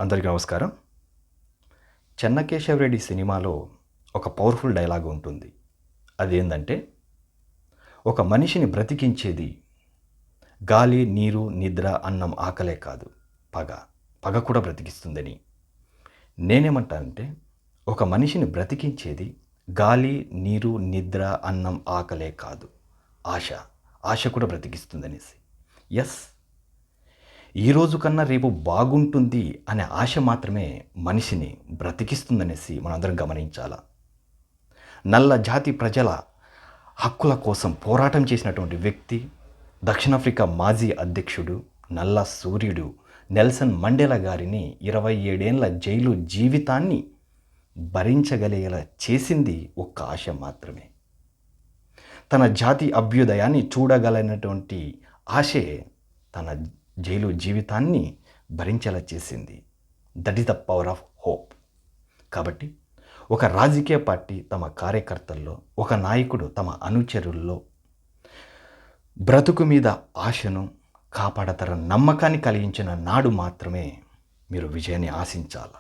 అందరికీ నమస్కారం. 'చెన్నకేశవరెడ్డి' సినిమాలో ఒక పవర్‌ఫుల్ డైలాగ్ ఉంటుంది. అదేందంటే, ఒక మనిషిని బ్రతికించేది గాలి, నీరు, నిద్ర, అన్నం, ఆకలే కాదు పగ. పగ కూడా బ్రతికిస్తుందని. నేనేమంటానంటే, ఒక మనిషిని బ్రతికించేది గాలి, నీరు, నిద్ర, అన్నం, ఆకలే కాదు ఆశ. ఆశ కూడా బ్రతికిస్తుందనేసి. యెస్. ఈ రోజు కన్నా రేపు బాగుంటుంది అనే ఆశ మాత్రమే మనిషిని బ్రతికిస్తుందనేసి మనందరం గమనించాల. నల్ల జాతి ప్రజల హక్కుల కోసం పోరాటం చేసినటువంటి వ్యక్తి, దక్షిణాఫ్రికా మాజీ అధ్యక్షుడు, నల్ల సూర్యుడు నెల్సన్ మండేలా గారిని 27 ఏండ్ల జైలు జీవితాన్ని భరించగలిగేలా చేసింది ఒక్క ఆశ మాత్రమే. తన జాతి అభ్యుదయాన్ని చూడగలనటువంటి ఆశే తన జైలు జీవితాన్ని భరించేలా చేసింది. That is the power of hope. కాబట్టి ఒక రాజకీయ పార్టీ తమ కార్యకర్తల్లో, ఒక నాయకుడు తమ అనుచరుల్లో బ్రతుకు మీద ఆశను కాపాడతారన్న నమ్మకాన్ని కలిగించిన నాడు మాత్రమే మీరు విజయాన్ని ఆశించాలి.